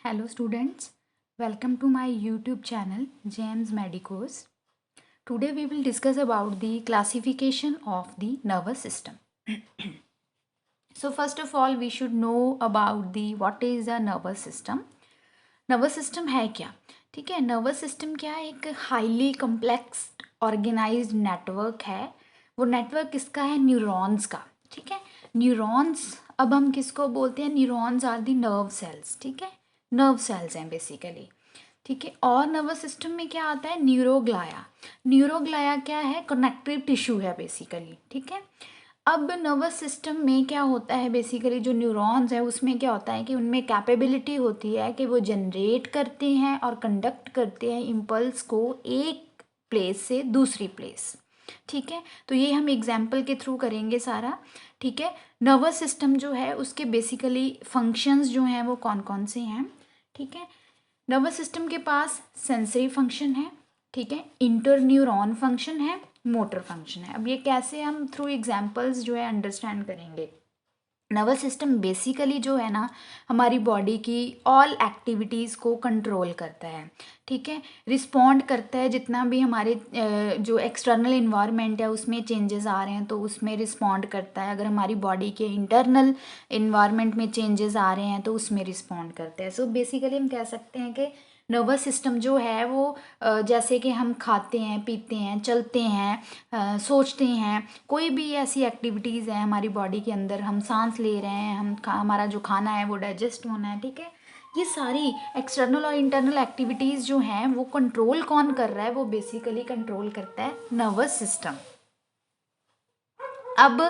Hello students, welcome to my YouTube channel James Medicos. Today we will discuss about the classification of the nervous system. So first of all we should know about the what is a nervous system. Nervous system है क्या? ठीक है, nervous system क्या है? एक highly complex organised network है. वो network किसका है? न्यूरॉन्स का. ठीक है, न्यूरॉन्स अब हम किसको बोलते हैं? Neurons are the nerve cells. ठीक है, नर्व सेल्स हैं बेसिकली. ठीक है, और नर्वस सिस्टम में क्या आता है? न्यूरोग्लाया. न्यूरोग्लाया क्या है? कनेक्टिव टिश्यू है बेसिकली. ठीक है, अब नर्वस सिस्टम में क्या होता है? बेसिकली जो न्यूरॉन्स है उसमें क्या होता है कि उनमें कैपेबिलिटी होती है कि वो जनरेट करते हैं और कंडक्ट करते हैं इम्पल्स को एक प्लेस से दूसरी प्लेस. ठीक है, तो ये हम एग्जाम्पल के थ्रू करेंगे सारा. ठीक है, नर्वस सिस्टम जो है उसके बेसिकली फंक्शंस जो हैं वो कौन कौन से हैं. ठीक है, नर्वस सिस्टम के पास सेंसरी फंक्शन है. ठीक है, इंटर न्यूरॉन फंक्शन है, मोटर फंक्शन है. अब ये कैसे हम थ्रू एग्जांपल्स जो है अंडरस्टैंड करेंगे. नर्वस सिस्टम बेसिकली जो है ना हमारी बॉडी की ऑल एक्टिविटीज़ को कंट्रोल करता है. ठीक है, रिस्पॉन्ड करता है जितना भी हमारे जो एक्सटर्नल इन्वायरमेंट है उसमें चेंजेस आ रहे हैं तो उसमें रिस्पॉन्ड करता है. अगर हमारी बॉडी के इंटरनल इन्वायरमेंट में चेंजेस आ रहे हैं तो उसमें रिस्पॉन्ड करता है. सो बेसिकली हम कह सकते हैं कि नर्वस सिस्टम जो है वो जैसे कि हम खाते हैं, पीते हैं, चलते हैं, सोचते हैं, कोई भी ऐसी एक्टिविटीज़ है हमारी बॉडी के अंदर, हम सांस ले रहे हैं, हमारा जो खाना है वो डाइजेस्ट होना है. ठीक है, ये सारी एक्सटर्नल और इंटरनल एक्टिविटीज़ जो हैं वो कंट्रोल कौन कर रहा है? वो बेसिकली कंट्रोल करता है नर्वस सिस्टम. अब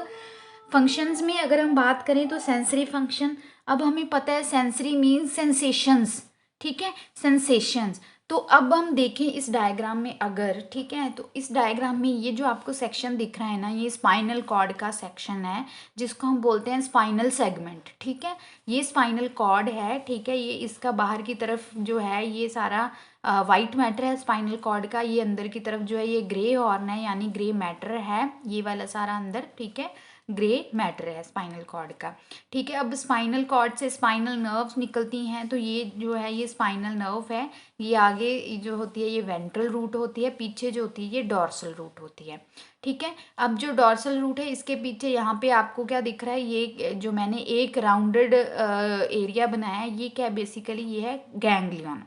फंक्शंस में अगर हम बात करें तो सेंसरी फंक्शन. अब हमें पता है सेंसरी मीन्स सेंसेशंस. ठीक है, सेंसेशंस. तो अब हम देखें इस डायग्राम में अगर, ठीक है, तो इस डायग्राम में ये जो आपको सेक्शन दिख रहा है ना, ये स्पाइनल कॉर्ड का सेक्शन है जिसको हम बोलते हैं स्पाइनल सेगमेंट. ठीक है, ये स्पाइनल कॉर्ड है. ठीक है, ये इसका बाहर की तरफ जो है ये सारा वाइट मैटर है स्पाइनल कॉर्ड का. ये अंदर की तरफ जो है ये ग्रे हॉर्न है यानी ग्रे मैटर है, ये वाला सारा अंदर. ठीक है, ग्रे मैटर है स्पाइनल कॉर्ड का. ठीक है, अब स्पाइनल कॉर्ड से स्पाइनल नर्व्स निकलती हैं तो ये जो है ये स्पाइनल नर्व है. ये आगे जो होती है ये वेंट्रल रूट होती है, पीछे जो होती है ये डॉर्सल रूट होती है. ठीक है, अब जो डॉर्सल रूट है इसके पीछे यहाँ पे आपको क्या दिख रहा है? ये जो मैंने एक राउंडेड एरिया बनाया है ये क्या है? बेसिकली ये है गैंग्लियन.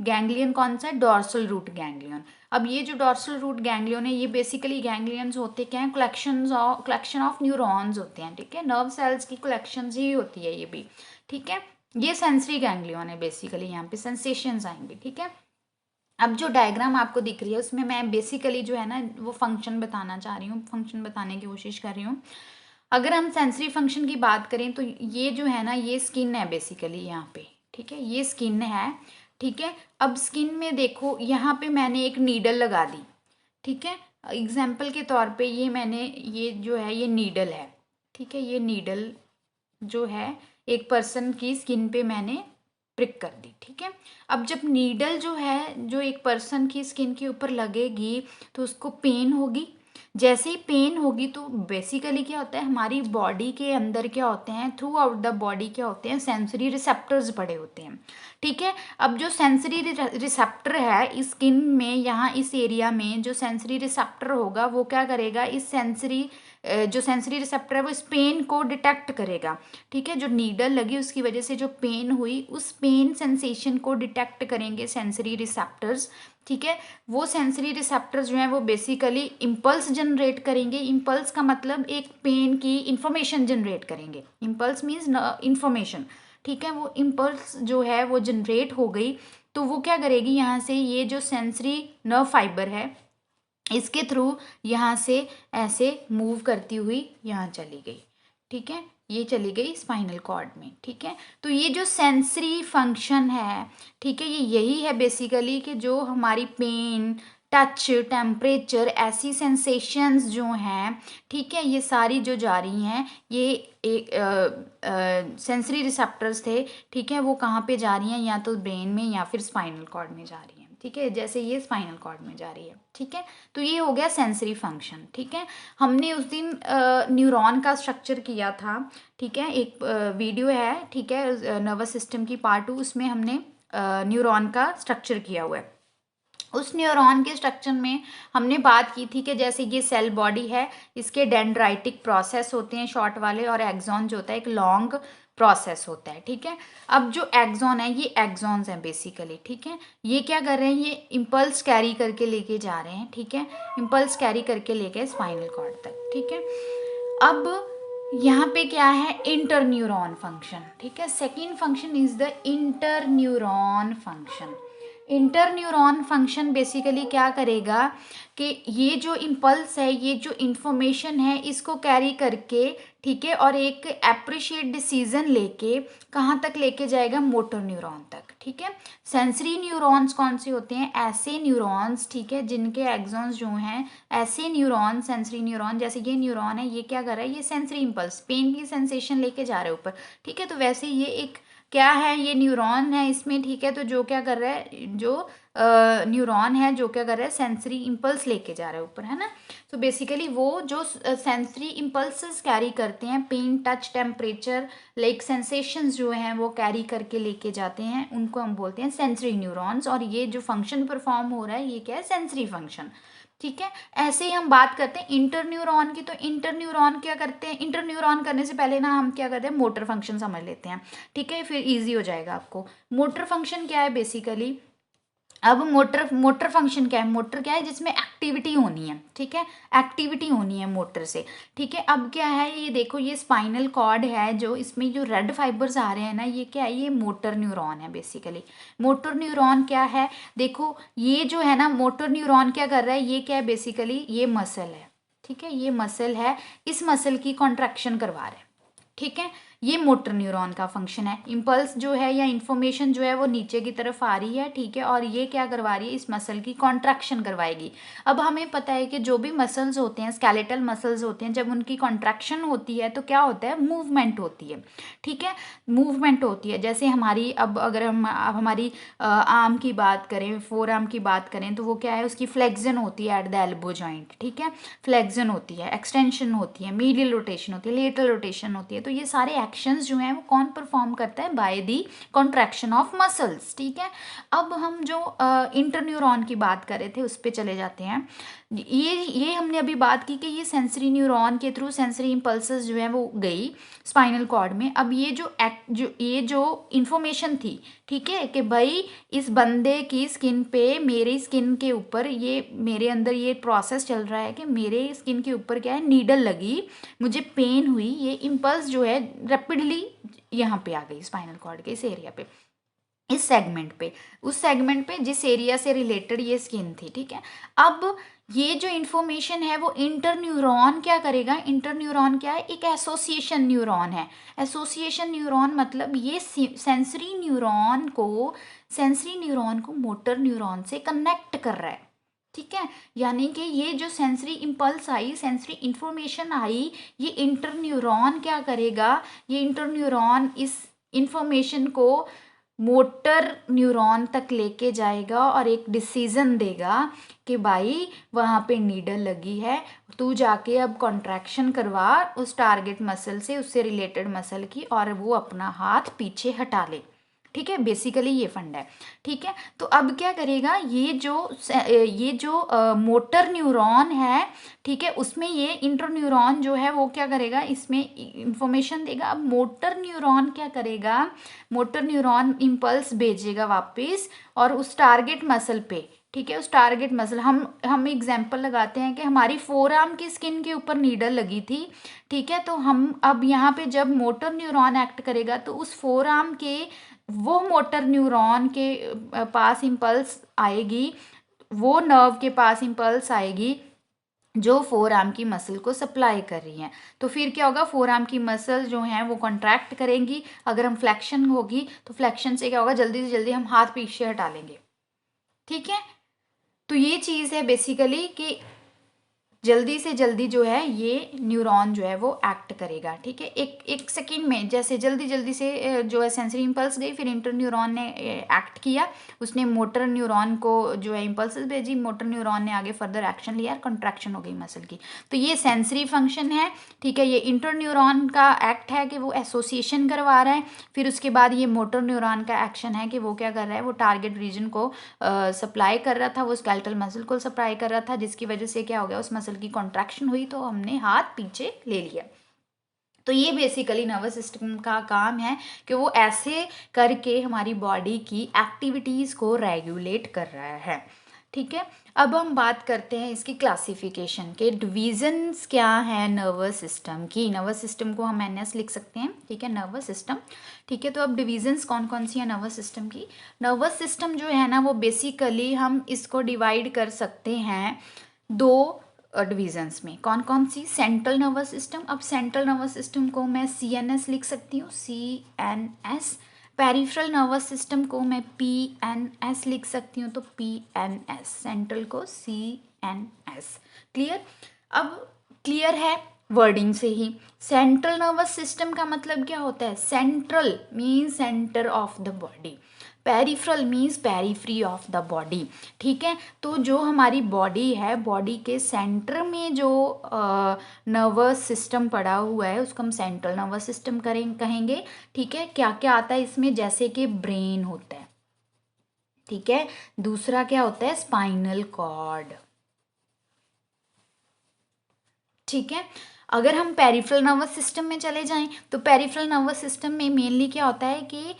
गैंग्लियन कौन सा है? Dorsal root ganglion. अब ये जो डॉर्सल रूट गैंग्लियन है ये बेसिकली गैंग्लियंस होते क्या हैं? कलेक्शन ऑफ न्यूरॉन्स होते हैं. ठीक है, नर्व सेल्स की कलेक्शंस ही होती है ये भी. ठीक है, ये सेंसरी गैंग्लियन है बेसिकली, यहाँ पे सेंसेशंस आएंगे. ठीक है, अब जो डायग्राम आपको दिख रही है उसमें मैं बेसिकली जो है ना वो फंक्शन बताना चाह रही हूँ, फंक्शन बताने की कोशिश कर रही हूँ. अगर हम सेंसरी फंक्शन की बात करें तो ये जो है ना ये स्किन है बेसिकली यहाँ पे. ठीक है, ये स्किन है. ठीक है, अब स्किन में देखो यहाँ पे मैंने एक नीडल लगा दी. ठीक है, एग्जाम्पल के तौर पे ये जो है ये नीडल है. ठीक है, ये नीडल जो है एक पर्सन की स्किन पे मैंने प्रिक कर दी. ठीक है, अब जब नीडल जो है जो एक पर्सन की स्किन के ऊपर लगेगी तो उसको पेन होगी. जैसे ही पेन होगी तो बेसिकली क्या होता है हमारी बॉडी के अंदर क्या होते हैं, थ्रू आउट द बॉडी क्या होते हैं? सेंसरी रिसेप्टर्स पड़े होते हैं. ठीक है, अब जो सेंसरी रिसेप्टर है इस स्किन में, यहाँ इस एरिया में जो सेंसरी रिसेप्टर होगा वो क्या करेगा? इस सेंसरी जो सेंसरी रिसेप्टर है वो इस पेन को डिटेक्ट करेगा. ठीक है, जो नीडल लगी उसकी वजह से जो पेन हुई उस पेन सेंसेशन को डिटेक्ट करेंगे सेंसरी रिसेप्टर्स. ठीक है, वो सेंसरी रिसेप्टर्स जो हैं वो बेसिकली इम्पल्स जनरेट करेंगे. इम्पल्स का मतलब एक पेन की इंफॉर्मेशन जनरेट करेंगे. Impulse means information. ठीक है, वो इम्पल्स जो है वो जनरेट हो गई तो वो क्या करेगी? यहाँ से ये जो सेंसरी नर्व फाइबर है इसके थ्रू यहाँ से ऐसे मूव करती हुई यहाँ चली गई. ठीक है, ये चली गई स्पाइनल कॉर्ड में. ठीक है, तो ये जो सेंसरी फंक्शन है, ठीक है, ये यही है बेसिकली कि जो हमारी पेन, टच, टेम्परेचर, ऐसी सेंसेशंस जो हैं, ठीक है, ये सारी जो जा रही हैं ये एक सेंसरी रिसेप्टर्स थे. ठीक है, वो कहाँ पे जा रही हैं? या तो ब्रेन में या फिर स्पाइनल कॉर्ड में जा रही हैं. ठीक है, जैसे ये स्पाइनल कॉर्ड में जा रही है. ठीक है, तो ये हो गया सेंसरी फंक्शन. ठीक है, हमने उस दिन न्यूरॉन का स्ट्रक्चर किया था. ठीक है, एक वीडियो है. ठीक है, नर्वस सिस्टम की पार्ट 2 उसमें हमने न्यूरॉन का स्ट्रक्चर किया हुआ है। उस न्यूरॉन के स्ट्रक्चर में हमने बात की थी कि जैसे ये सेल बॉडी है, इसके डेंड्राइटिक प्रोसेस होते हैं शॉर्ट वाले, और एक्सॉन जो होता है एक लॉन्ग प्रोसेस होता है, ठीक है। अब जो एक्सॉन है ये एक्सॉन्स हैं बेसिकली, ठीक है। ये क्या कर रहे हैं, ये इम्पल्स कैरी करके लेके जा रहे हैं, ठीक है, इम्पल्स कैरी करके लेके स्पाइनल कॉर्ड तक, ठीक है। अब यहाँ पे क्या है, इंटरन्यूरॉन फंक्शन, ठीक है। Second function is the interneuron function. Interneuron function basically क्या करेगा कि ये जो इम्पल्स है, ये जो इंफॉर्मेशन है, इसको कैरी करके, ठीक है, और एक एप्रिशिएट डिसीजन लेके कहाँ तक लेके जाएगा, मोटर न्यूरॉन तक, ठीक है। सेंसरी न्यूरॉन्स कौन से होते हैं, ऐसे न्यूरॉन्स, ठीक है, जिनके एक्सॉन्स जो हैं, ऐसे न्यूरॉन, सेंसरी न्यूरॉन, जैसे ये न्यूरॉन है, ये क्या कर रहा है, ये सेंसरी इम्पल्स, पेन की सेंसेशन लेके जा रहे हैं ऊपर, ठीक है। तो वैसे ये एक क्या है, ये न्यूरॉन है इसमें, ठीक है। तो जो क्या कर रहा है, जो न्यूरॉन है जो क्या कर रहा है, सेंसरी इम्पल्स लेके जा रहा है ऊपर, है ना। तो बेसिकली वो जो सेंसरी इम्पल्सेस कैरी करते हैं, pain, touch, temperature, like sensations जो हैं वो कैरी करके लेके जाते हैं, उनको हम बोलते हैं सेंसरी न्यूरॉन्स। और ये जो फंक्शन परफॉर्म हो रहा है, ये क्या है, सेंसरी फंक्शन, ठीक है। ऐसे ही हम बात करते हैं इंटरन्यूरॉन की। तो इंटरन्यूरॉन क्या करते हैं, इंटरन्यूरॉन करने से पहले ना हम क्या करते हैं, मोटर फंक्शन समझ लेते हैं, ठीक है, फिर इजी हो जाएगा आपको। मोटर फंक्शन क्या है बेसिकली, अब मोटर फंक्शन क्या है, मोटर क्या है, जिसमें एक्टिविटी होनी है, ठीक है, एक्टिविटी होनी है मोटर से, ठीक है। अब क्या है, ये देखो, ये स्पाइनल कॉर्ड है, जो इसमें जो रेड फाइबर्स आ रहे हैं ना, ये क्या है, ये मोटर न्यूरॉन है बेसिकली। मोटर न्यूरॉन क्या है, देखो ये जो है ना, मोटर न्यूरॉन क्या कर रहा है, ये क्या है बेसिकली, ये मसल है, ठीक है, ये मसल है, इस मसल की कॉन्ट्रैक्शन करवा रहा है, ठीक है। ये मोटर न्यूरॉन का फंक्शन है। इम्पल्स जो है या इन्फॉर्मेशन जो है वो नीचे की तरफ आ रही है, ठीक है, और ये क्या करवा रही है, इस मसल की कॉन्ट्रैक्शन करवाएगी। अब हमें पता है कि जो भी मसल्स होते हैं, स्केलेटल मसल्स होते हैं, जब उनकी कॉन्ट्रैक्शन होती है तो क्या होता है, मूवमेंट होती है, ठीक है, मूवमेंट होती है। जैसे हमारी, अब अगर हम अब हमारी आर्म की बात करें, फोर आर्म की बात करें, तो वो क्या है, उसकी फ्लेक्जन होती है एट द एल्बो जॉइंट, ठीक है, फ्लेक्जन होती है, एक्सटेंशन होती है, मीडियल रोटेशन होती है, लेटरल रोटेशन होती है। तो ये सारे एक्शंस जो हैं वो कौन परफॉर्म करता है, by the contraction of muscles, ठीक है। अब हम जो इंटरन्यूरॉन की बात कर रहे थे उस पर चले जाते हैं। ये हमने अभी बात की कि ये सेंसरी न्यूरॉन के थ्रू सेंसरी इम्पल्सेस जो है वो गई स्पाइनल कॉर्ड में। अब ये जो इंफॉर्मेशन थी, ठीक है, कि भाई इस बंदे की स्किन पे, मेरी स्किन के ऊपर, ये मेरे अंदर ये प्रोसेस चल रहा है कि मेरे स्किन के ऊपर क्या है, नीडल लगी, मुझे पेन हुई, ये इम्पल्स जो है रैपिडली यहाँ पे आ गई स्पाइनल कॉर्ड के इस एरिया पे, इस सेगमेंट पे, उस सेगमेंट पे जिस एरिया से रिलेटेड ये स्किन थी, ठीक है। अब ये जो इन्फॉर्मेशन है वो इंटरन्यूरॉन क्या करेगा, इंटरन्यूरॉन क्या है, एक एसोसिएशन न्यूरॉन है। एसोसिएशन न्यूरॉन मतलब ये सेंसरी न्यूरॉन को मोटर न्यूरॉन से कनेक्ट कर रहा है, ठीक है। यानी कि ये जो सेंसरी इम्पल्स आई, सेंसरी इंफॉर्मेशन आई, ये इंटरन्यूरॉन क्या करेगा, ये इंटरन्यूरॉन इस इंफॉर्मेशन को मोटर न्यूरॉन तक लेके जाएगा और एक डिसीजन देगा कि भाई वहाँ पे नीडल लगी है, तू जाके अब कॉन्ट्रैक्शन करवा उस टारगेट मसल से, उससे रिलेटेड मसल की, और वो अपना हाथ पीछे हटा ले, ठीक है। बेसिकली ये फंड है, ठीक है। तो अब क्या करेगा, ये जो मोटर न्यूरॉन है, ठीक है, उसमें ये इंटरन्यूरॉन जो है वो क्या करेगा, इसमें इंफॉर्मेशन देगा। अब मोटर न्यूरॉन क्या करेगा, मोटर न्यूरॉन इम्पल्स भेजेगा वापस और उस टारगेट मसल पे, ठीक है, उस टारगेट मसल, हम एग्जांपल लगाते हैं कि हमारी फोर आर्म की स्किन के ऊपर नीडल लगी थी, ठीक है। तो हम अब यहाँ पे जब मोटर न्यूरॉन एक्ट करेगा तो उस फोर आर्म के, वो मोटर न्यूरॉन के पास इम्पल्स आएगी, वो नर्व के पास इम्पल्स आएगी जो फोर आर्म की मसल को सप्लाई कर रही हैं। तो फिर क्या होगा, फोर आर्म की मसल जो हैं वो कॉन्ट्रैक्ट करेंगी। अगर हम फ्लेक्शन होगी तो फ्लेक्शन से क्या होगा, जल्दी से जल्दी हम हाथ पीछे हटा लेंगे, ठीक है। तो ये चीज़ है बेसिकली कि जल्दी से जल्दी जो है ये न्यूरॉन जो है वो एक्ट करेगा, ठीक है। एक सेकेंड में जैसे जल्दी जल्दी से जो है सेंसरी इम्पल्स गई, फिर इंटर न्यूरॉन ने एक्ट किया, उसने मोटर न्यूरॉन को जो है इम्पल्सेस भेजी, मोटर न्यूरॉन ने आगे फर्दर एक्शन लिया, कंट्रैक्शन हो गई मसल की। तो ये सेंसरी फंक्शन है, ठीक है। ये इंटर न्यूरॉन का एक्ट है कि वो एसोसिएशन करवा रहा है, फिर उसके बाद ये मोटर न्यूरॉन का एक्शन है कि वो क्या कर रहा है, वो टारगेट रीजन को सप्लाई कर रहा था, वो स्केलेटल मसल को सप्लाई कर रहा था, जिसकी वजह से क्या हो गया, उस मसल की कॉन्ट्रैक्शन हुई तो हमने हाथ पीछे ले लिया। तो ये बेसिकली नर्वस सिस्टम का काम है कि वो ऐसे करके हमारी बॉडी की एक्टिविटीज़ को रेगुलेट कर रहा है, ठीक है। अब हम बात करते हैं इसकी क्लासिफिकेशन के, डिविजन्स क्या है नर्वस सिस्टम की। नर्वस सिस्टम को हम एनएस लिख सकते हैं, ठीक है, नर्वस सिस्टम, ठीक है। तो अब डिविजन्स कौन कौन सी है नर्वस सिस्टम की। नर्वस सिस्टम जो है ना वो बेसिकली हम इसको डिवाइड कर सकते हैं दो डिविजन्स में। कौन कौन सी, सेंट्रल नर्वस सिस्टम। अब सेंट्रल नर्वस सिस्टम को मैं सीएनएस लिख सकती हूँ, सीएनएस। पेरिफेरल नर्वस सिस्टम को मैं पीएनएस लिख सकती हूँ, तो पीएनएस। सेंट्रल को सीएनएस। क्लियर। अब क्लियर है वर्डिंग से ही। सेंट्रल नर्वस सिस्टम का मतलब क्या होता है, central means centre of the body, peripheral means periphery of the body, ठीक है। तो जो हमारी बॉडी है, बॉडी के सेंटर में जो नर्वस सिस्टम पड़ा हुआ है उसको हम सेंट्रल नर्वस सिस्टम कहेंगे, ठीक है। क्या क्या आता है इसमें, जैसे कि ब्रेन होता है, ठीक है। दूसरा क्या होता है, स्पाइनल कॉर्ड, ठीक है। अगर हम पेरिफेरल नर्वस सिस्टम में चले जाएं तो पेरिफेरल नर्वस सिस्टम में मेनली क्या होता है कि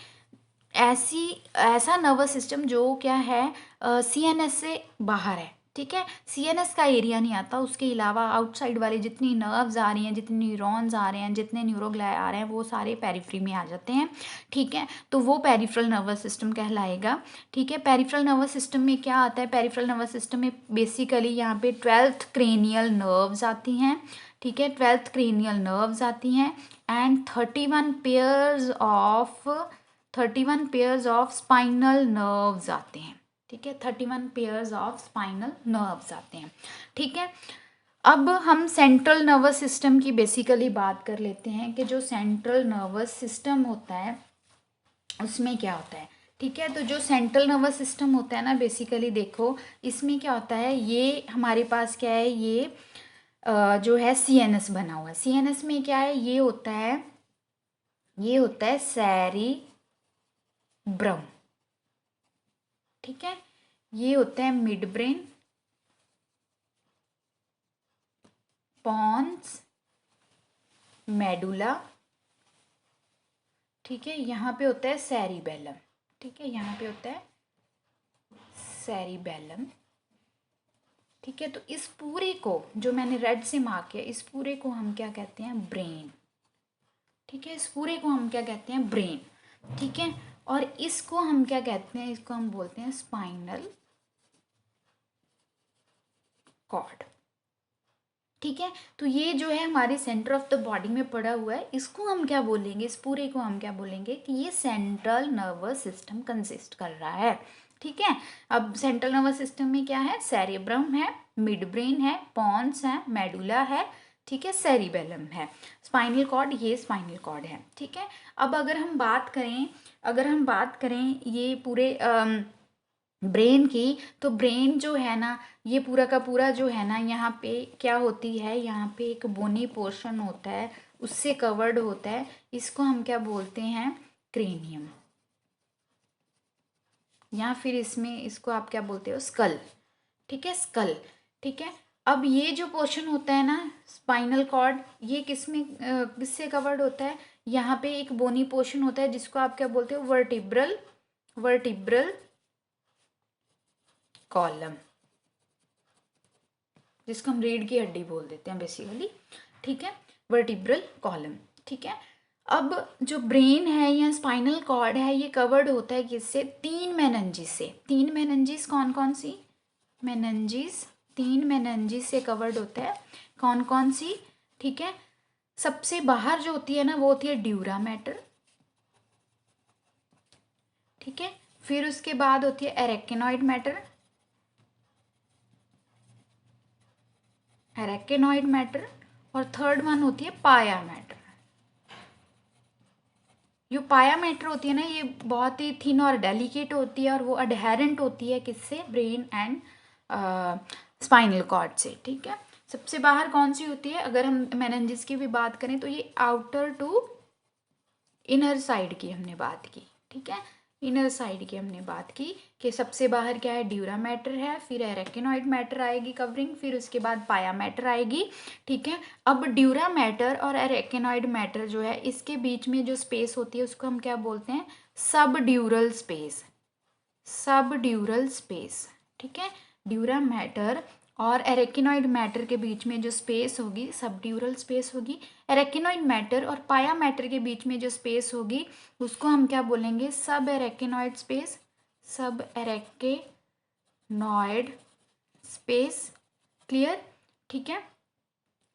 ऐसा नर्वस सिस्टम जो क्या है सीएनएस से बाहर है, ठीक है। सीएनएस का एरिया नहीं आता, उसके अलावा आउटसाइड वाले जितनी नर्व्स आ रही हैं, जितने न्यूरॉन्स आ रहे हैं, जितने न्यूरोग्लाई आ रहे हैं, वो सारे पेरिफ्री में आ जाते हैं, ठीक है। तो वो पेरिफेरल नर्वस सिस्टम कहलाएगा, ठीक है। पेरिफेरल नर्वस सिस्टम में क्या आता है, पेरिफेरल नर्वस सिस्टम में बेसिकली यहाँ पे 12th क्रेनियल नर्व्स आती हैं, ठीक है, 12th क्रेनियल नर्व्स आती हैं, and 31 pairs of spinal nerves आते हैं, ठीक है। 31 पेयर्स ऑफ स्पाइनल नर्व्स आते हैं, ठीक है। अब हम सेंट्रल नर्वस सिस्टम की बेसिकली बात कर लेते हैं कि जो सेंट्रल नर्वस सिस्टम होता है उसमें क्या होता है, ठीक है। तो जो सेंट्रल नर्वस सिस्टम होता है ना, बेसिकली देखो इसमें क्या होता है, ये हमारे पास क्या है, ये जो है सीएनएस बना हुआ है। सीएनएस में क्या है, ये होता है सेरिब्रम, ठीक है। ये होता है मिड ब्रेन, पॉन्स, मेडुला, ठीक है। यहाँ पे होता है सेरिबेलम, ठीक है, यहाँ पे होता है सेरिबेलम, ठीक है। तो इस पूरे को जो मैंने रेड से मार्क किया, इस पूरे को हम क्या कहते हैं, ब्रेन, ठीक है। इस पूरे को हम क्या कहते हैं, ब्रेन, ठीक है। और इसको हम क्या कहते हैं, इसको हम बोलते हैं स्पाइनल कॉर्ड, ठीक है। तो ये जो है हमारे सेंटर ऑफ द बॉडी में पड़ा हुआ है, इसको हम क्या बोलेंगे, इस पूरे को हम क्या बोलेंगे कि ये सेंट्रल नर्वस सिस्टम कंसिस्ट कर रहा है, ठीक है। अब सेंट्रल नर्वस सिस्टम में क्या है, सेरेब्रम है, मिड ब्रेन है, पॉन्स है, मेडुला है, ठीक है, सेरिबेलम है, स्पाइनल कॉर्ड, ये स्पाइनल कॉर्ड है, ठीक है। अब अगर हम बात करें ये पूरे ब्रेन की, तो ब्रेन जो है ना, ये पूरा का पूरा जो है ना, यहाँ पे क्या होती है, यहाँ पे एक बोनी पोर्शन होता है, उससे कवर्ड होता है, इसको हम क्या बोलते हैं, क्रेनियम, या फिर इसमें इसको आप क्या बोलते हो, स्कल, ठीक है, स्कल, ठीक है। अब ये जो पोर्शन होता है ना स्पाइनल कॉर्ड, ये किससे कवर्ड होता है, यहाँ पे एक बोनी पोर्शन होता है जिसको आप क्या बोलते हो, वर्टिब्रल कॉलम, जिसको हम रीढ़ की हड्डी बोल देते हैं बेसिकली, ठीक है, वर्टिब्रल कॉलम, ठीक है। अब जो ब्रेन है या स्पाइनल कॉर्ड है, ये कवर्ड होता है किससे, 3 मेनिंजेस से। 3 मेनिंजेस कौन कौन सी, मेनिंजेस, 3 मेनिंजेस से कवर्ड होता है, कौन कौन सी, ठीक है। सबसे बाहर जो होती है ना वो होती है ड्यूरा मैटर, ठीक है। फिर उसके बाद होती है एरेकिनॉइड मैटर, एरेकेनॉइड मैटर, और थर्ड वन होती है पाया मैटर। जो पाया मैटर होती है ना, ये बहुत ही थिन और डेलिकेट होती है, और वो अडहेरेंट होती है किससे, ब्रेन एंड स्पाइनल कॉर्ड से, ठीक है। सबसे बाहर कौन सी होती है, अगर हम मेनिंजेस की भी बात करें तो ये आउटर टू इनर साइड की हमने बात की, ठीक है। इनर साइड की हमने बात की कि सबसे बाहर क्या है, ड्यूरा मैटर है, फिर एरेकेनॉइड मैटर आएगी कवरिंग, फिर उसके बाद पाया मैटर आएगी, ठीक है। अब ड्यूरा मैटर और एरेकेनॉइड मैटर जो है, इसके बीच में जो स्पेस होती है उसको हम क्या बोलते हैं, सब ड्यूरल स्पेस, सब ड्यूरल स्पेस, ठीक है। ड्यूरा मैटर और एरेकिनॉइड मैटर के बीच में जो स्पेस होगी सब ड्यूरल स्पेस होगी। एरेकिनॉइड मैटर और पाया मैटर के बीच में जो स्पेस होगी उसको हम क्या बोलेंगे, सब एरेकिनॉइड स्पेस, सब एरेकिनॉइड स्पेस, क्लियर, ठीक है।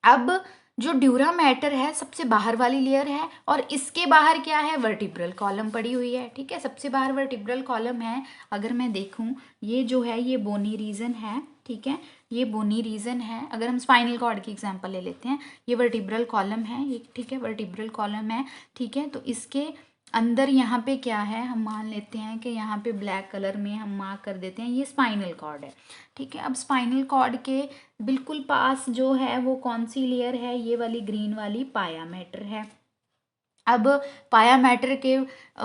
अब जो ड्यूरा मैटर है सबसे बाहर वाली लेयर है, और इसके बाहर क्या है, वर्टिब्रल कॉलम पड़ी हुई है, ठीक है। सबसे बाहर वर्टिब्रल कॉलम है, अगर मैं देखूं ये जो है ये बोनी रीजन है, ठीक है, ये बोनी रीजन है। अगर हम स्पाइनल कॉर्ड की एग्जांपल ले लेते हैं, ये वर्टिब्रल कॉलम है, ये ठीक है, वर्टिब्रल कॉलम है, ठीक है। तो इसके अंदर यहाँ पे क्या है, हम मान लेते हैं कि यहाँ पे ब्लैक कलर में हम मार्क कर देते हैं, ये स्पाइनल कॉर्ड है, ठीक है। अब स्पाइनल कॉर्ड के बिल्कुल पास जो है वो कौन सी लेयर है, ये वाली ग्रीन वाली पाया मैटर है। अब पाया मैटर के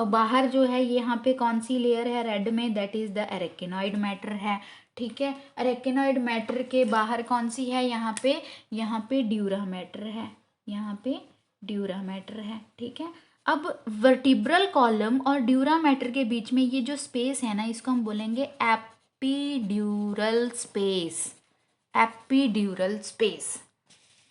बाहर जो है यहाँ पे कौन सी लेयर है, रेड में, दैट इज द एरेकिनॉइड मैटर है, ठीक है। एरेकिनॉइड मैटर के बाहर कौन सी है, यहाँ पे ड्यूरा मैटर है, यहाँ पे ड्यूरा मैटर है, ठीक है। अब वर्टिब्रल कॉलम और ड्यूरा मैटर के बीच में ये जो स्पेस है ना, इसको हम बोलेंगे एपिड्यूरल स्पेस, एपिड्यूरल स्पेस,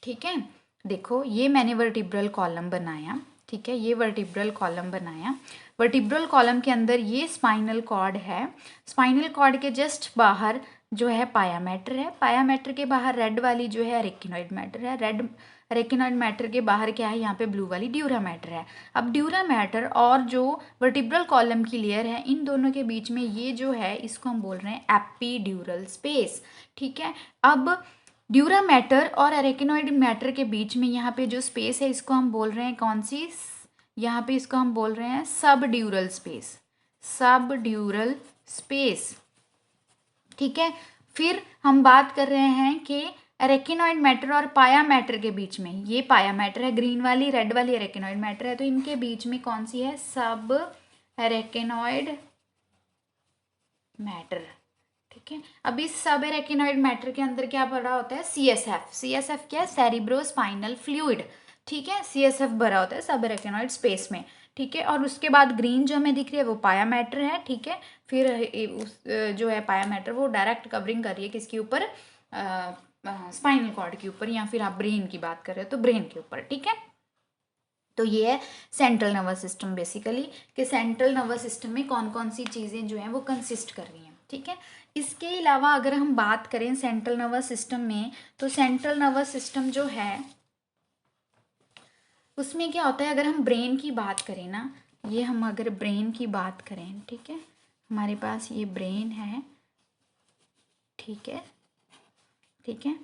ठीक है। देखो ये मैंने वर्टिब्रल कॉलम बनाया, ठीक है, ये वर्टिब्रल कॉलम बनाया, वर्टिब्रल कॉलम के अंदर ये स्पाइनल कॉर्ड है, स्पाइनल कॉर्ड के जस्ट बाहर जो है पाया मैटर है, पाया मैटर के बाहर रेड वाली जो है एरेकिनॉइड मैटर है, रेड एरेकिनॉइड मैटर के बाहर क्या है, यहाँ पे ब्लू वाली ड्यूरा मैटर है। अब ड्यूरा मैटर और जो वर्टिब्रल कॉलम की लेयर है, इन दोनों के बीच में ये जो है इसको हम बोल रहे हैं एपिड्यूरल स्पेस, ठीक है। अब ड्यूरा मैटर और एरेकिनॉइड मैटर के बीच में यहाँ पे जो स्पेस है इसको हम बोल रहे हैं कौन सी, यहाँ पे इसको हम बोल रहे हैं सब ड्यूरल स्पेस, सब ड्यूरल स्पेस, ठीक है। फिर हम बात कर रहे हैं कि एरेकिनॉइड मैटर और पाया मैटर के बीच में, ये पाया मैटर है ग्रीन वाली, रेड वाली एरेकिनॉइड मैटर है, तो इनके बीच में कौन सी है, सब एरेकिनॉइड मैटर, ठीक है। अब इस सब एरेकिनॉइड मैटर के अंदर क्या भरा होता है, सीएसएफ, सीएसएफ क्या है, सेरिब्रोस्पाइनल फ्लूइड, ठीक है, सीएसएफ भरा होता है सब एरेकिनॉइड स्पेस में, ठीक है। और उसके बाद ग्रीन जो हमें दिख रही है वो पाया मैटर है, ठीक है। फिर उस जो है पाया मैटर वो डायरेक्ट कवरिंग कर रही है किसके ऊपर, स्पाइनल कॉर्ड के ऊपर, या फिर आप ब्रेन की बात कर रहे हो तो ब्रेन के ऊपर, ठीक है। तो ये है सेंट्रल नर्वस सिस्टम बेसिकली, कि सेंट्रल नर्वस सिस्टम में कौन कौन सी चीज़ें जो हैं वो कंसिस्ट कर रही हैं, ठीक है। इसके अलावा अगर हम बात करें सेंट्रल नर्वस सिस्टम में, तो सेंट्रल नर्वस सिस्टम जो है उसमें क्या होता है, अगर हम ब्रेन की बात करें ना, ये हम अगर ब्रेन की बात करें, ठीक है, हमारे पास ये ब्रेन है, ठीक है, ठीक है।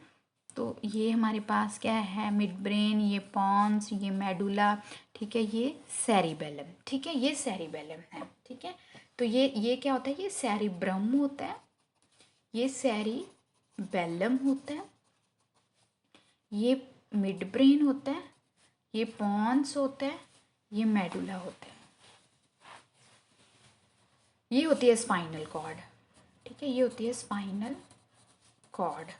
तो ये हमारे पास क्या है, मिड ब्रेन, ये पॉन्स, ये मेडुला, ठीक है, ये सेरिबेलम, ठीक है, ये सेरिबेलम है, ठीक है। तो ये क्या होता है, ये सेरिब्रम होता है, ये सेरिबेलम होता है, ये मिड ब्रेन होता है, ये पॉन्स होता है, ये मेडुला होता है, ये होती है स्पाइनल कॉर्ड, ठीक है, ये होती है स्पाइनल कॉर्ड।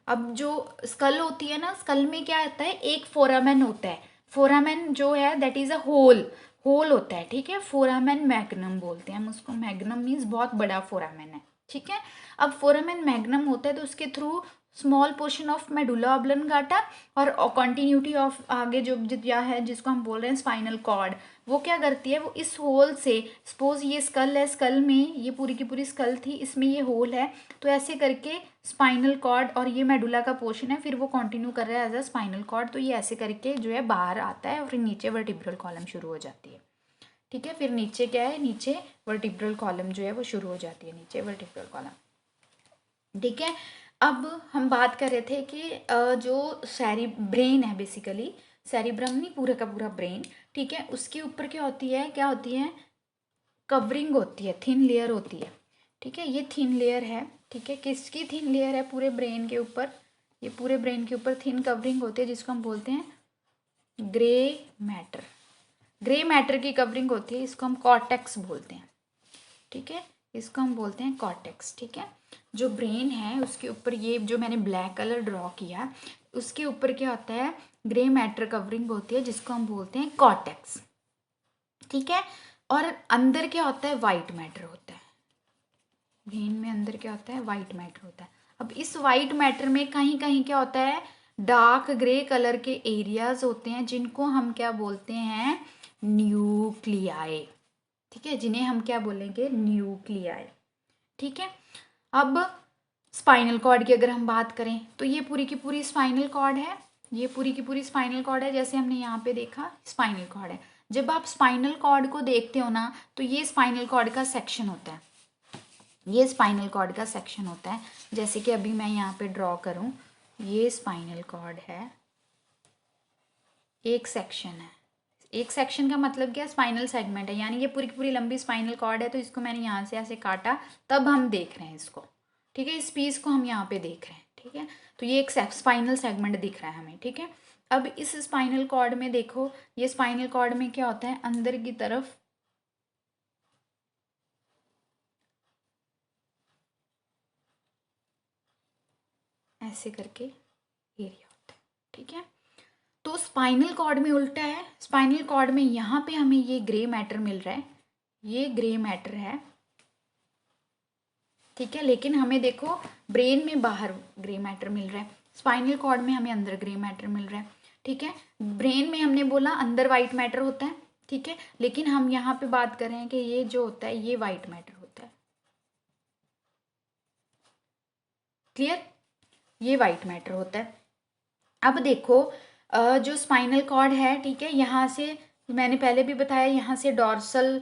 अब जो स्कल होती है ना, स्कल में क्या होता है, एक फोरामेन होता है, फोरामेन जो है that is a hole, hole होता है, ठीक है, फोरामेन मैग्नम बोलते हैं हम उसको, मैग्नम मीन्स बहुत बड़ा फोरामेन है, ठीक है। अब फोरामेन मैग्नम होता है तो उसके through small portion of medulla oblongata और कॉन्टिन्यूटी ऑफ आगे जो क्या है जिसको हम बोल रहे हैं स्पाइनल कॉर्ड, वो क्या करती है, वो इस होल से, सपोज ये स्कल है, स्कल में ये पूरी की पूरी स्कल थी, इसमें ये होल है, तो ऐसे करके स्पाइनल कॉर्ड और ये मेडुला का पोर्शन है, फिर वो कंटिन्यू कर रहा है एज अ स्पाइनल कॉर्ड, तो ये ऐसे करके जो है बाहर आता है और फिर नीचे वर्टिब्रल कॉलम शुरू हो जाती है, ठीक है। फिर नीचे क्या है, नीचे वर्टिब्रल कॉलम जो है वो शुरू हो जाती है, नीचे वर्टिब्रल कॉलम, ठीक है। अब हम बात कर रहे थे कि जो ब्रेन है, बेसिकली सेरिब्रम नहीं, पूरा का पूरा ब्रेन, ठीक है, उसके ऊपर क्या होती है, कवरिंग होती है, थिन लेयर होती है, ठीक है, ये थिन लेयर है, ठीक है, किसकी थिन लेयर है, पूरे ब्रेन के ऊपर, ये पूरे ब्रेन के ऊपर थिन कवरिंग होती है जिसको हम बोलते हैं ग्रे मैटर। ग्रे मैटर की कवरिंग होती है, इसको हम कॉर्टेक्स बोलते हैं, ठीक है, इसको हम बोलते हैं कॉर्टेक्स, ठीक है। जो ब्रेन है उसके ऊपर ये जो मैंने ब्लैक कलर ड्रॉ किया, उसके ऊपर क्या होता है, ग्रे मैटर कवरिंग होती है जिसको हम बोलते हैं कॉर्टेक्स, ठीक है। और अंदर क्या होता है, वाइट मैटर होता है, ब्रेन में अंदर क्या होता है, वाइट मैटर होता है। अब इस वाइट मैटर में कहीं कहीं क्या होता है, डार्क ग्रे कलर के एरियाज होते हैं जिनको हम क्या बोलते हैं, न्यूक्लियाई, ठीक है, जिन्हें हम क्या बोलेंगे, न्यूक्लियाई, ठीक है। अब स्पाइनल कॉर्ड की अगर हम बात करें तो ये पूरी की पूरी स्पाइनल कॉर्ड है, ये पूरी की पूरी स्पाइनल कॉर्ड है, जैसे हमने यहाँ पे देखा स्पाइनल कॉर्ड है। जब आप स्पाइनल कॉर्ड को देखते हो ना तो ये स्पाइनल कॉर्ड का सेक्शन होता है, ये स्पाइनल कॉर्ड का सेक्शन होता है, जैसे कि अभी मैं यहाँ पे ड्रॉ करूँ, ये स्पाइनल कॉर्ड है, एक सेक्शन है, एक सेक्शन का मतलब क्या, स्पाइनल सेगमेंट है, यानी ये पूरी की पूरी लंबी स्पाइनल कॉर्ड है, तो इसको मैंने यहाँ से ऐसे काटा, तब हम देख रहे हैं इसको, ठीक है, इस पीस को हम यहाँ पे देख रहे हैं, ठीक है, तो ये एक स्पाइनल सेगमेंट दिख रहा है हमें, ठीक है। अब इस स्पाइनल कॉर्ड में देखो, ये स्पाइनल कॉर्ड में क्या होता है, अंदर की तरफ ऐसे करके एरिया होता है, ठीक है। तो स्पाइनल कॉर्ड में उल्टा है, स्पाइनल कॉर्ड में यहाँ पे हमें ये ग्रे मैटर मिल रहा है, ये ग्रे मैटर है, ठीक है, लेकिन हमें देखो ब्रेन में बाहर ग्रे मैटर मिल रहा है, स्पाइनल कॉर्ड में हमें अंदर ग्रे मैटर मिल रहा है, ठीक है। ब्रेन में हमने बोला अंदर वाइट मैटर होता है, ठीक है, लेकिन हम यहाँ पे बात कर रहे हैं कि ये जो होता है ये वाइट मैटर होता है, क्लियर, ये वाइट मैटर होता है। अब देखो जो स्पाइनल कॉर्ड है, ठीक है, यहाँ से मैंने पहले भी बताया, यहाँ से डॉर्सल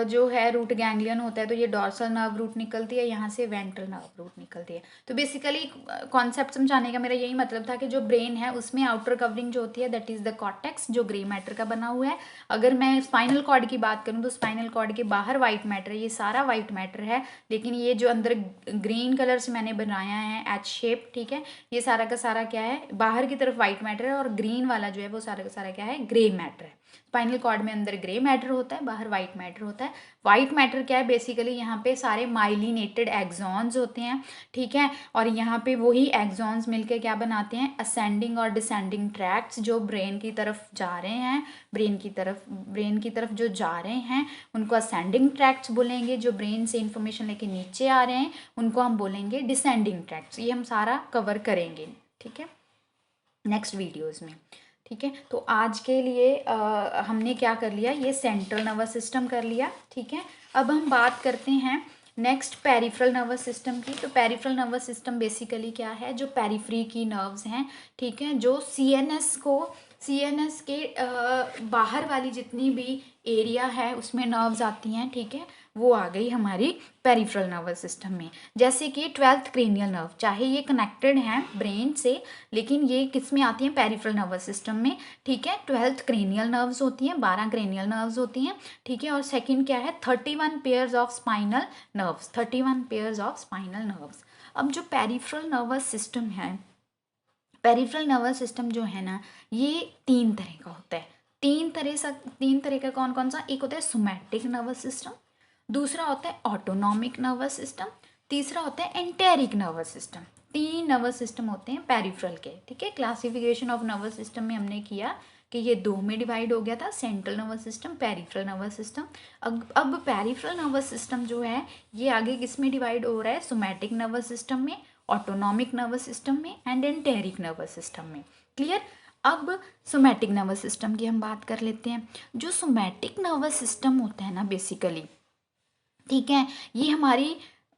जो है रूट गैंग्लियन होता है, तो ये डॉर्सल नर्व रूट निकलती है, यहाँ से वेंट्रल नर्व रूट निकलती है। तो बेसिकली कॉन्सेप्ट समझाने का मेरा यही मतलब था कि जो ब्रेन है उसमें आउटर कवरिंग जो होती है दैट इज द कॉर्टेक्स, जो ग्रे मैटर का बना हुआ है। अगर मैं स्पाइनल कॉर्ड की बात करूँ तो स्पाइनल कॉर्ड के बाहर वाइट मैटर है, ये सारा वाइट मैटर है, लेकिन ये जो अंदर ग्रीन कलर से मैंने बनाया है एच शेप, ठीक है, ये सारा का सारा क्या है, बाहर की तरफ वाइट मैटर है, और ग्रीन वाला जो है वो सारा का सारा क्या है, ग्रे मैटर है। स्पाइनल कॉर्ड में अंदर ग्रे मैटर होता है, बाहर वाइट मैटर होता है। वाइट मैटर क्या है, बेसिकली यहाँ पे सारे माइलिनेटेड एक्सॉन्स होते हैं, ठीक है, और यहाँ पे वही एक्सॉन्स मिलके क्या बनाते हैं, असेंडिंग और डिसेंडिंग ट्रैक्ट्स, जो ब्रेन की तरफ जा रहे हैं, ब्रेन की तरफ जो जा रहे हैं उनको असेंडिंग ट्रैक्ट्स बोलेंगे, जो ब्रेन से इंफॉर्मेशन लेके नीचे आ रहे हैं उनको हम बोलेंगे डिसेंडिंग ट्रैक्ट्स। ये हम सारा कवर करेंगे, ठीक है, नेक्स्ट वीडियोस में, ठीक है। तो आज के लिए हमने क्या कर लिया, ये सेंट्रल नर्वस सिस्टम कर लिया, ठीक है। अब हम बात करते हैं नेक्स्ट पेरिफेरल नर्वस सिस्टम की। तो पेरिफेरल नर्वस सिस्टम बेसिकली क्या है, जो पेरिफ्री की नर्व्स हैं, ठीक है, जो सीएनएस के बाहर वाली जितनी भी एरिया है उसमें नर्व्स आती हैं, ठीक है, वो आ गई हमारी पेरिफेरल नर्वस सिस्टम में। जैसे कि 12th क्रेनियल नर्व, चाहे ये कनेक्टेड हैं ब्रेन से, लेकिन ये किस में आती हैं, पेरिफेरल नर्वस सिस्टम में, ठीक है। 12th क्रेनियल नर्व्स होती हैं, 12 क्रेनियल नर्व्स होती हैं, ठीक है। और सेकंड क्या है, 31 pairs of spinal nerves, 31 pairs of spinal nerves. अब जो पेरिफेरल नर्वस सिस्टम है, पेरिफेरल नर्वस सिस्टम जो है ना, ये 3 तरह का होता है। 3 तरह का कौन कौन सा, एक होता है सोमैटिक नर्वस सिस्टम, दूसरा होता है ऑटोनॉमिक नर्वस सिस्टम, तीसरा होता है enteric nervous system. 3 nervous system होते हैं पेरिफेरल के, ठीक है। क्लासिफिकेशन ऑफ नर्वस सिस्टम में हमने किया कि ये 2 में डिवाइड हो गया था, central nervous system, peripheral nervous system. अब पेरिफेरल नर्वस सिस्टम जो है ये आगे किस में डिवाइड हो रहा है, सोमैटिक नर्वस सिस्टम में, ऑटोनॉमिक नर्वस सिस्टम में एंड एंटेरिक नर्वस सिस्टम में, क्लियर। अब सोमैटिक नर्वस सिस्टम की हम बात कर लेते हैं। जो सोमैटिक नर्वस सिस्टम होता है ना बेसिकली, ठीक है, ये हमारी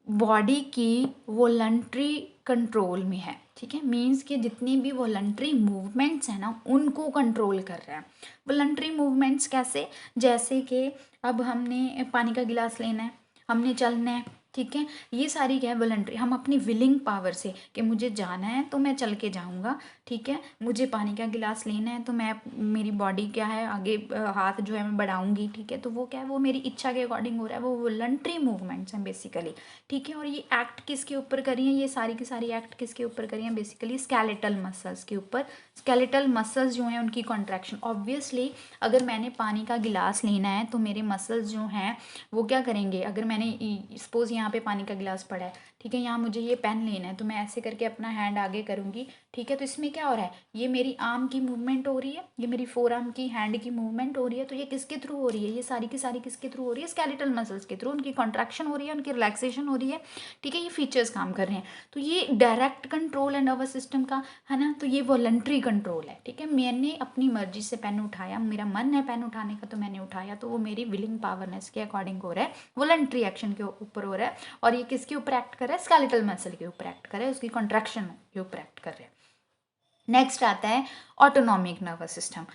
बॉडी की वॉलंटरी कंट्रोल में है, ठीक है, मीन्स कि जितनी भी वॉलंटरी मूवमेंट्स हैं ना उनको कंट्रोल कर रहा है। वॉलंटरी मूवमेंट्स कैसे, जैसे कि अब हमने पानी का गिलास लेना है, हमने चलना है, ठीक है। ये सारी क्या है, वॉलंटरी, हम अपनी विलिंग पावर से कि मुझे जाना है तो मैं चल के जाऊंगा, ठीक है, मुझे पानी का गिलास लेना है तो मैं, मेरी बॉडी क्या है आगे हाथ जो है मैं बढ़ाऊंगी, ठीक है, तो वो क्या है, वो मेरी इच्छा के अकॉर्डिंग हो रहा है, वो वॉलंटरी मूवमेंट्स हैं बेसिकली, ठीक है। और ये एक्ट किसके ऊपर करी हैं, ये सारी की सारी एक्ट किसके ऊपर करी हैं, बेसिकली स्केलेटल मसल्स के ऊपर। स्केलेटल मसल्स जो हैं उनकी कॉन्ट्रैक्शन, ऑब्वियसली अगर मैंने पानी का गिलास लेना है तो मेरे मसल्स जो हैं वो क्या करेंगे, अगर मैंने सपोज यहाँ पे पानी का गिलास पड़ा है, ठीक है, यहाँ मुझे ये पेन लेना है तो मैं ऐसे करके अपना हैंड आगे करूँगी, ठीक है, तो इसमें क्या हो रहा है, ये मेरी आर्म की मूवमेंट हो रही है, ये मेरी फोर आर्म की हैंड की मूवमेंट हो रही है, तो ये किसके थ्रू हो रही है, ये सारी की सारी किसके थ्रू हो रही है, स्केलेटल मसल्स के थ्रू, उनकी कॉन्ट्रैक्शन हो रही है, उनकी रिलैक्सेशन हो रही है, ठीक है, ये फीचर्स काम कर रहे हैं। तो ये डायरेक्ट कंट्रोल है नर्वस सिस्टम का, है ना, तो ये वॉलंटरी कंट्रोल है, ठीक है, मैंने अपनी मर्जी से पेन उठाया, मेरा मन है पेन उठाने का तो मैंने उठाया, तो वो मेरी विलिंग पावरनेस के अकॉर्डिंग हो रहा है, वॉलंटरी एक्शन के ऊपर हो रहा है। और ये किसके ऊपर एक्ट कर रहा है, स्केलेटल मसल के ऊपर एक्ट कर रहा है, उसकी कॉन्ट्रैक्शन के ऊपर एक्ट कर रहा है। नेक्स्ट आता है autonomic nervous system.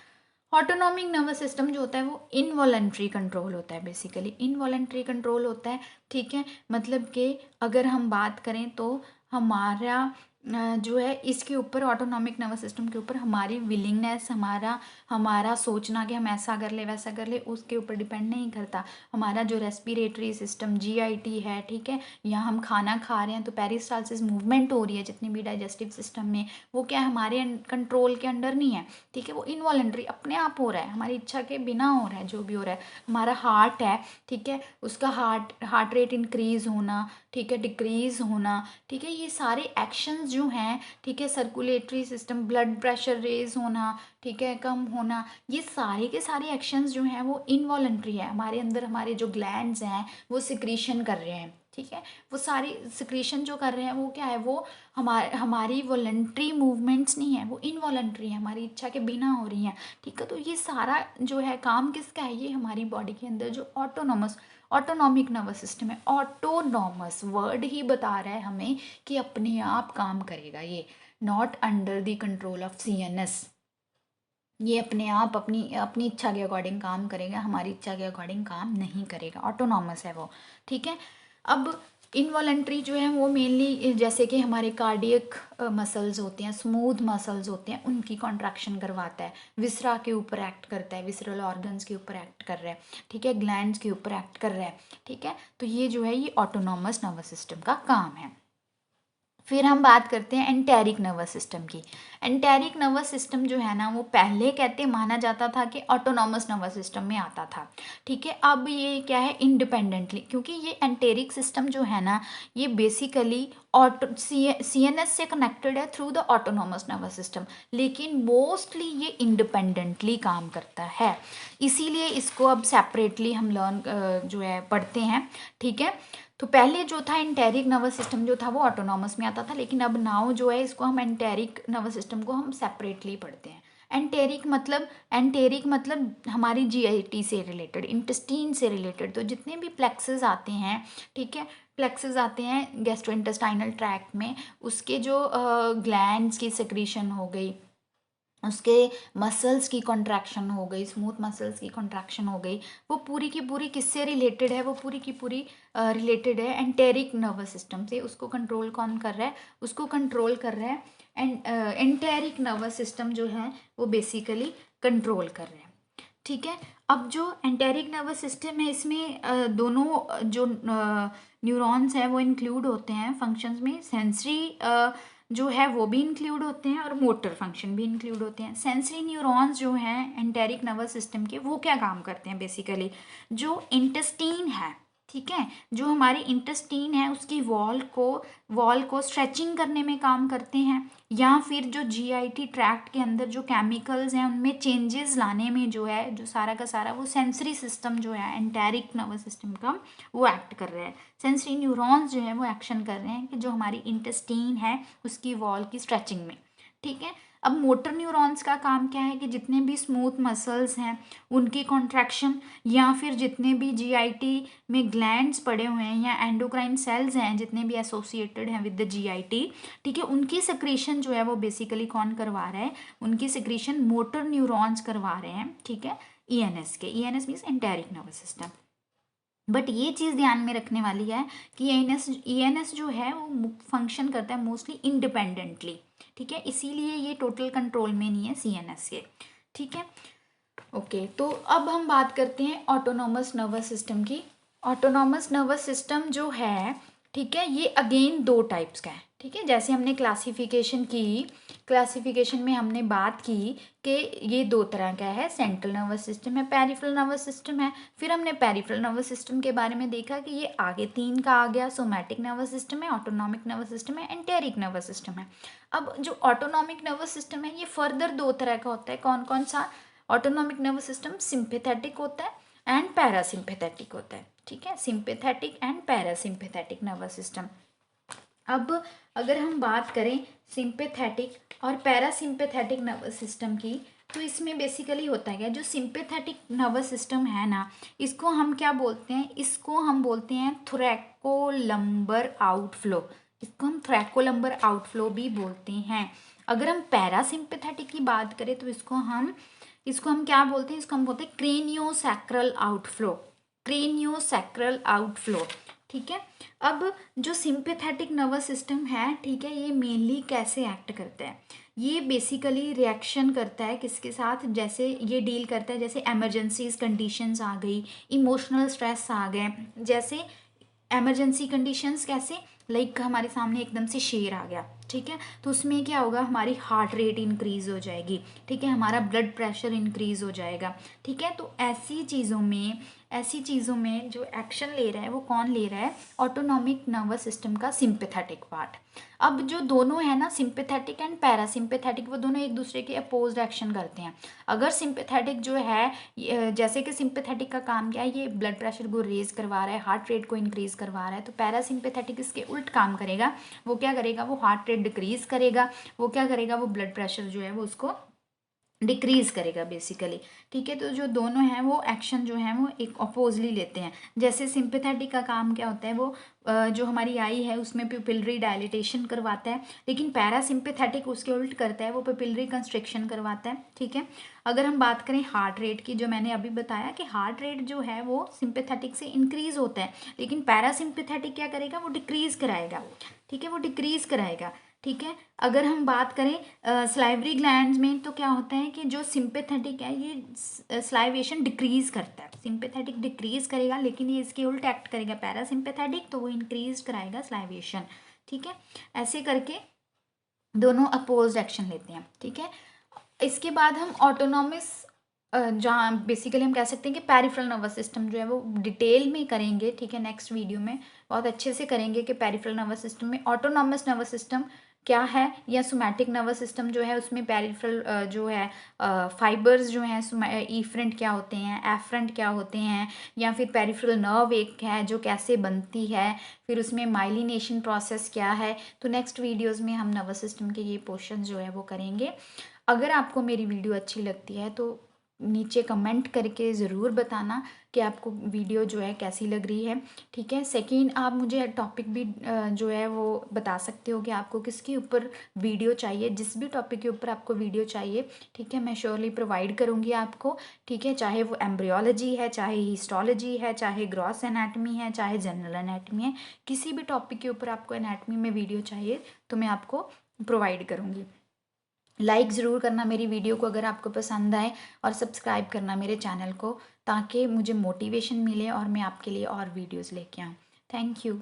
Autonomic nervous system जो होता है वो इनवॉलंटरी कंट्रोल होता है, बेसिकली इनवॉलंटरी कंट्रोल होता है, ठीक है, मतलब कि अगर हम बात करें तो हमारा जो है इसके ऊपर, ऑटोनॉमिक नर्वस सिस्टम के ऊपर हमारी विलिंगनेस, हमारा हमारा सोचना कि हम ऐसा कर ले वैसा कर ले, उसके ऊपर डिपेंड नहीं करता। हमारा जो रेस्पिरेटरी सिस्टम जीआईटी है, ठीक है, या हम खाना खा रहे हैं तो पेरिस्टालसिस मूवमेंट हो रही है जितनी भी डाइजेस्टिव सिस्टम में, वो क्या हमारे कंट्रोल के अंडर नहीं है, ठीक है, वो इनवॉलंटरी अपने आप हो रहा है, हमारी इच्छा के बिना हो रहा है जो भी हो रहा है। हमारा हार्ट है, ठीक है, उसका हार्ट रेट इंक्रीज होना, ठीक है, डिक्रीज होना, ठीक है, ये सारे एक्शंस जो हैं, ठीक है, circulatory system, blood pressure raise होना, ठीक है, कम होना, ये सारे के सारे एक्शंस जो हैं वो इनवॉलंटरी है, हमारे अंदर हमारे जो ग्लैंड्स हैं वो सिक्रीशन कर रहे हैं, ठीक है, वो सारी सिक्रीशन जो कर रहे हैं वो क्या है, वो हमारी वॉलंटरी मूवमेंट्स नहीं है, वो इनवॉलंटरी है, हमारी इच्छा के बिना हो रही हैं, ठीक है। तो ये सारा जो है काम किसका है, ये हमारी बॉडी के अंदर जो ऑटोनॉमिक नर्वस सिस्टम है, ऑटोनॉमस वर्ड ही बता रहा है हमें कि अपने आप काम करेगा, ये not under the control of CNS, ये अपने आप अपनी अपनी इच्छा के अकॉर्डिंग काम करेगा, हमारी इच्छा के अकॉर्डिंग काम नहीं करेगा, ऑटोनॉमस है वो, ठीक है। अब इनवॉलंटरी जो है वो मेनली जैसे कि हमारे कार्डियक मसल्स होते हैं, स्मूथ मसल्स होते हैं, उनकी कॉन्ट्रैक्शन करवाता है, विसरा के ऊपर एक्ट करता है, विसरल ऑर्गन्स के ऊपर एक्ट कर रहा है, ठीक है, ग्लैंड्स के ऊपर एक्ट कर रहा है, ठीक है, तो ये जो है ये ऑटोनॉमस नर्वस सिस्टम का काम है। फिर हम बात करते हैं एंटेरिक नर्वस सिस्टम की। एंटेरिक नर्वस सिस्टम जो है ना वो पहले कहते माना जाता था कि ऑटोनॉमस नर्वस सिस्टम में आता था, ठीक है, अब ये क्या है इंडिपेंडेंटली, क्योंकि ये एंटेरिक सिस्टम जो है ना ये बेसिकली ऑटो सीएनएस से कनेक्टेड है through the autonomous nervous system, लेकिन मोस्टली ये इंडिपेंडेंटली काम करता है, इसीलिए इसको अब सेपरेटली हम लर्न जो है पढ़ते हैं, ठीक है। तो पहले जो था एंटेरिक नर्वस सिस्टम जो था वो ऑटोनॉमस में आता था, लेकिन अब नाउ जो है इसको हम एंटेरिक नर्वस सिस्टम को हम सेपरेटली पढ़ते हैं। एंटेरिक मतलब हमारी जीआईटी से रिलेटेड, इंटेस्टीन से रिलेटेड, तो जितने भी प्लेक्सेस आते हैं, ठीक है, प्लेक्सेस आते हैं गैस्ट्रोइंटेस्टाइनल ट्रैक्ट में, उसके जो ग्लैंड्स की सेक्रीशन हो गई, उसके मसल्स की कॉन्ट्रैक्शन हो गई, स्मूथ मसल्स की कॉन्ट्रैक्शन हो गई, वो पूरी की पूरी किससे रिलेटेड है, वो पूरी की पूरी रिलेटेड है एंटेरिक नर्वस सिस्टम से। उसको कंट्रोल कौन कर रहा है, उसको कंट्रोल कर रहा है एंटेरिक नर्वस सिस्टम जो है वो बेसिकली कंट्रोल कर रहे हैं, ठीक है। अब जो एंटेरिक नर्वस सिस्टम है इसमें दोनों जो न्यूरॉन्स हैं वो इंक्लूड होते हैं फंक्शंस में, सेंसरी जो है वो भी इंक्लूड होते हैं और मोटर फंक्शन भी इंक्लूड होते हैं। सेंसरी न्यूरॉन्स जो हैं एंटेरिक नर्वस सिस्टम के, वो क्या काम करते हैं, बेसिकली जो इंटेस्टीन है, ठीक है, जो हमारी इंटेस्टीन है उसकी वॉल को स्ट्रेचिंग करने में काम करते हैं, या फिर जो जीआईटी ट्रैक्ट के अंदर जो केमिकल्स हैं उनमें चेंजेस लाने में जो है, जो सारा का सारा वो सेंसरी सिस्टम जो है एंटेरिक नर्वस सिस्टम का वो एक्ट कर रहा है। सेंसरी न्यूरॉन्स जो है वो एक्शन कर रहे हैं कि जो हमारी इंटेस्टीन है उसकी वॉल की स्ट्रेचिंग में, ठीक है। अब मोटर न्यूरॉन्स का काम क्या है कि जितने भी स्मूथ मसल्स हैं उनकी कॉन्ट्रैक्शन, या फिर जितने भी जीआईटी में ग्लैंड्स पड़े हुए हैं या एंडोक्राइन सेल्स हैं जितने भी एसोसिएटेड हैं विद द जीआईटी, ठीक है, उनकी सिक्रीशन जो है वो बेसिकली कौन करवा रहा है, उनकी सिक्रीशन मोटर न्यूरॉन्स करवा रहे हैं, ठीक है, ENS means enteric nervous system. But ये चीज़ ध्यान में रखने वाली है कि ईएनएस जो है वो फंक्शन करता है मोस्टली इंडिपेंडेंटली, ठीक है, इसीलिए ये टोटल कंट्रोल में नहीं है सीएनएस के, ठीक है। ओके, तो अब हम बात करते हैं ऑटोनॉमस नर्वस सिस्टम की। ऑटोनॉमस नर्वस सिस्टम जो है, ठीक है, ये अगेन दो टाइप्स का है, ठीक है। जैसे हमने क्लासिफिकेशन में हमने बात की कि ये दो तरह का है, सेंट्रल नर्वस सिस्टम है, पेरिफेरल नर्वस सिस्टम है। फिर हमने पेरिफेरल नर्वस सिस्टम के बारे में देखा कि ये आगे तीन का आ गया, सोमैटिक नर्वस सिस्टम है, ऑटोनॉमिक नर्वस सिस्टम है, एंटेरिक नर्वस सिस्टम है। अब जो ऑटोनॉमिक नर्वस सिस्टम है ये फर्दर दो तरह का होता है। कौन कौन सा? ऑटोनॉमिक नर्वस सिस्टम सिंपैथेटिक होता है एंड पैरासिम्पैथेटिक होता है, ठीक है, sympathetic and parasympathetic nervous system. अब अगर हम बात करें सिंपैथेटिक और पैरासिम्पैथेटिक नर्वस सिस्टम की, तो इसमें बेसिकली होता है क्या, जो सिंपैथेटिक नर्वस सिस्टम है ना, इसको हम क्या बोलते हैं, इसको हम बोलते हैं थोरैकोलम्बर आउटफ्लो। इसको हम थोरैकोलम्बर आउटफ्लो भी बोलते हैं। अगर हम पैरासिम्पैथेटिक की बात करें तो इसको हम क्या बोलते हैं, इसको हम बोलते हैं क्रेनियोसैक्रल आउटफ्लो, क्रेनियोसैक्रल आउटफ्लो, ठीक है। अब जो सिंपैथेटिक नर्वस सिस्टम है, ठीक है, ये मेनली कैसे एक्ट करता है, ये बेसिकली रिएक्शन करता है किसके साथ, जैसे ये डील करता है जैसे एमरजेंसीज कंडीशंस आ गई, इमोशनल स्ट्रेस आ गए। जैसे एमरजेंसी कंडीशंस कैसे, लाइक हमारे सामने एकदम से शेर आ गया, ठीक है, तो उसमें क्या होगा, हमारी हार्ट रेट इंक्रीज हो जाएगी, ठीक है, हमारा ब्लड प्रेशर इंक्रीज हो जाएगा, ठीक है। तो ऐसी चीज़ों में जो एक्शन ले रहा है वो कौन ले रहा है, ऑटोनॉमिक नर्वस सिस्टम का सिंपैथेटिक पार्ट। अब जो दोनों है ना, सिंपैथेटिक एंड पैरासिम्पैथेटिक, वो दोनों एक दूसरे के अपोज्ड एक्शन करते हैं। अगर सिंपैथेटिक जो है, जैसे कि सिंपैथेटिक का काम क्या है, ये ब्लड प्रेशर को रेज करवा रहा है, हार्ट रेट को इंक्रीज करवा रहा है, तो पैरासिम्पैथेटिक इसके उल्ट काम करेगा। वो क्या करेगा, वो हार्ट रेट डिक्रीज करेगा, वो क्या करेगा, वो ब्लड प्रेशर जो है वो उसको डिक्रीज करेगा बेसिकली, ठीक है। तो जो दोनों हैं वो एक्शन जो है वो एक अपोजली लेते हैं। जैसे सिंपैथेटिक का काम क्या होता है, वो जो हमारी आई है उसमें पिपिलरी डायलिटेशन करवाता है, लेकिन पैरासिम्पैथेटिक उसके उल्ट करता है, वो पिपिलरी कंस्ट्रिक्शन करवाता है, ठीक है। अगर हम बात करें हार्ट रेट की, जो मैंने अभी बताया कि हार्ट रेट जो है वो सिंपैथेटिक से इंक्रीज होता है, लेकिन पैरासिम्पैथेटिक क्या करेगा, वो डिक्रीज कराएगा, ठीक है, वो डिक्रीज कराएगा, ठीक है। अगर हम बात करें स्लाइवरी ग्लैंड्स में, तो क्या होता है कि जो सिंपैथेटिक है ये स्लाइवेशन डिक्रीज करता है, सिंपैथेटिक डिक्रीज करेगा, लेकिन ये इसके उल्ट एक्ट करेगा पैरासिम्पैथेटिक, तो वो इंक्रीज कराएगा स्लाइवेशन, ठीक है। ऐसे करके दोनों अपोज एक्शन लेते हैं, ठीक है। इसके बाद हम ऑटोनॉमस, जहाँ बेसिकली हम कह सकते हैं कि पेरिफेरल नर्वस सिस्टम जो है वो डिटेल में करेंगे, ठीक है, नेक्स्ट वीडियो में बहुत अच्छे से करेंगे कि पेरिफेरल नर्वस सिस्टम में ऑटोनॉमस नर्वस सिस्टम क्या है, या सोमैटिक नर्वस सिस्टम जो है उसमें पेरिफेरल जो है फाइबर्स जो हैं ईफ्रेंट क्या होते हैं, एफ्रेंट क्या होते हैं, या फिर पेरिफेरल नर्व एक है जो कैसे बनती है, फिर उसमें माइलिनेशन प्रोसेस क्या है। तो नेक्स्ट वीडियोज़ में हम नर्वस सिस्टम के ये पोर्शन जो है वो करेंगे। अगर आपको मेरी वीडियो अच्छी लगती है तो नीचे कमेंट करके ज़रूर बताना कि आपको वीडियो जो है कैसी लग रही है, ठीक है। सेकंड, आप मुझे टॉपिक भी जो है वो बता सकते हो कि आपको किसके ऊपर वीडियो चाहिए, जिस भी टॉपिक के ऊपर आपको वीडियो चाहिए, ठीक है, मैं श्योरली प्रोवाइड करूँगी आपको, ठीक है। चाहे वो एम्ब्रियोलॉजी है, चाहे हिस्टोलॉजी है, चाहे ग्रॉस एनाटमी है, चाहे जनरल एनाटमी है, किसी भी टॉपिक के ऊपर आपको एनाटमी में वीडियो चाहिए तो मैं आपको प्रोवाइड करूँगी। लाइक ज़रूर करना मेरी वीडियो को अगर आपको पसंद आए, और सब्सक्राइब करना मेरे चैनल को, ताकि मुझे मोटिवेशन मिले और मैं आपके लिए और वीडियोस लेके आऊँ। Thank you.